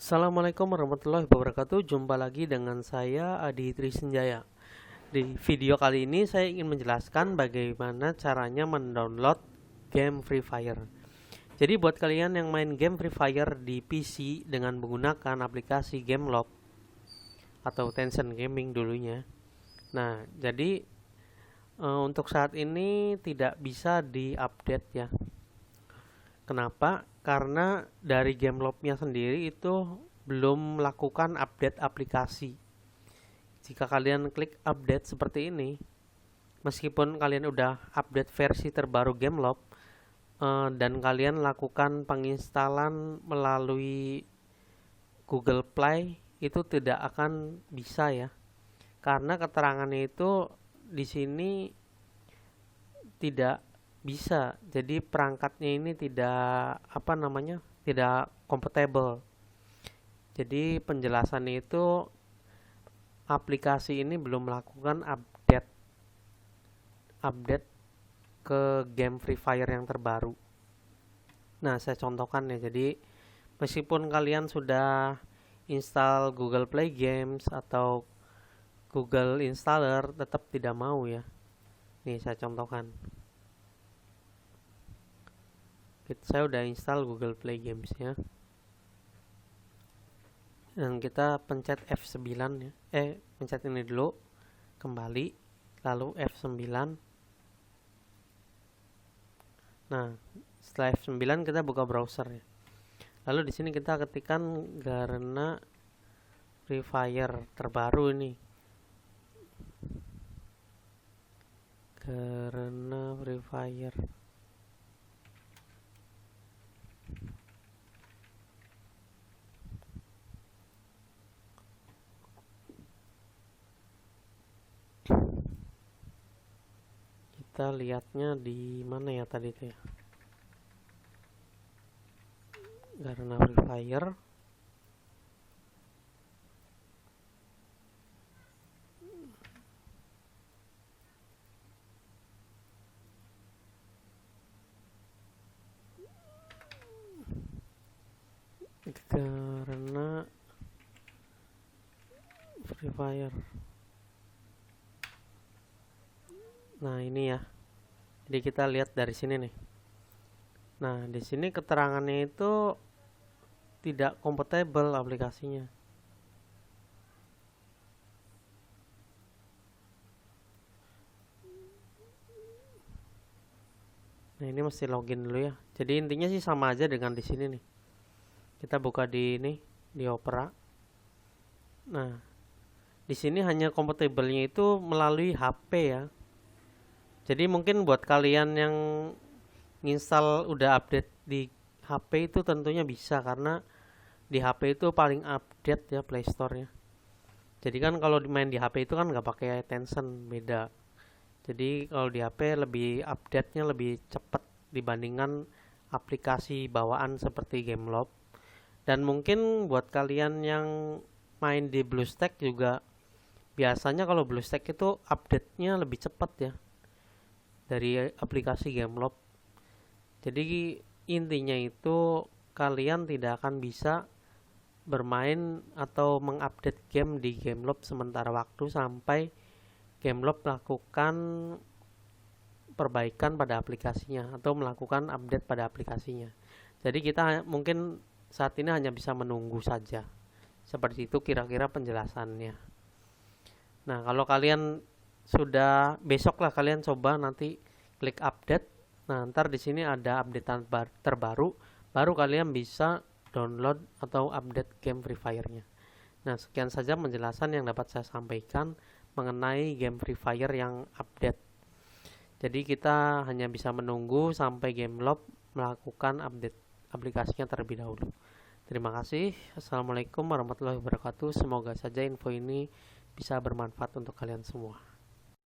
Assalamualaikum warahmatullahi wabarakatuh. Jumpa lagi dengan saya Adi Trisenjaya. Di video kali ini saya ingin menjelaskan bagaimana caranya mendownload game Free Fire. Jadi buat kalian yang main game Free Fire di PC dengan menggunakan aplikasi Gameloft atau Tencent Gaming dulunya. Nah, jadi untuk saat ini tidak bisa diupdate ya. Kenapa? Karena dari Gameloft-nya sendiri itu belum melakukan update aplikasi. Jika kalian klik update seperti ini, meskipun kalian udah update versi terbaru Gameloft dan kalian lakukan penginstalan melalui Google Play, itu tidak akan bisa ya. Karena keterangannya itu di sini tidak bisa, jadi perangkatnya ini tidak tidak compatible. Jadi penjelasannya itu aplikasi ini belum melakukan update ke game Free Fire yang terbaru. Nah, saya contohkan ya. Jadi meskipun kalian sudah install Google Play Games atau Google Installer, tetap tidak mau ya. Nih saya contohkan. Saya udah install Google Play Games ya. Dan kita pencet F9 ya. Pencet ini dulu, kembali, lalu F9. Nah, setelah F9 kita buka browser ya. Lalu di sini kita ketikkan Garena Free Fire terbaru ini. Garena Free Fire. Kita lihatnya di mana ya tadi tuh ya. Garena Free Fire. Garena Free Fire. Nah, ini ya. Jadi kita lihat dari sini nih. Nah, di sini keterangannya itu tidak compatible aplikasinya. Nah, ini mesti login dulu ya. Jadi intinya sih sama aja dengan di sini nih. Kita buka di ini, di Opera. Nah, di sini hanya compatible-nya itu melalui HP ya. Jadi mungkin buat kalian yang install udah update di HP itu tentunya bisa, karena di HP itu paling update ya Play Store-nya. Jadi kan kalau main di HP itu kan nggak pakai Tencent, beda. Jadi kalau di HP lebih update-nya lebih cepat dibandingkan aplikasi bawaan seperti Gameloft. Dan mungkin buat kalian yang main di BlueStack juga, biasanya kalau BlueStack itu update-nya lebih cepat ya dari aplikasi Gameloft. Jadi intinya itu kalian tidak akan bisa bermain atau mengupdate game di Gameloft sementara waktu sampai Gameloft melakukan perbaikan pada aplikasinya atau melakukan update pada aplikasinya. Jadi kita mungkin saat ini hanya bisa menunggu saja. Seperti itu kira-kira penjelasannya. Nah, kalau kalian sudah, besok lah kalian coba nanti klik update. Nah, ntar di sini ada updatean terbaru, baru kalian bisa download atau update game Free Fire-nya. Nah, sekian saja penjelasan yang dapat saya sampaikan mengenai game Free Fire yang update. Jadi kita hanya bisa menunggu sampai Gameloft melakukan update aplikasinya terlebih dahulu. Terima kasih. Assalamualaikum warahmatullahi wabarakatuh. Semoga saja info ini bisa bermanfaat untuk kalian semua.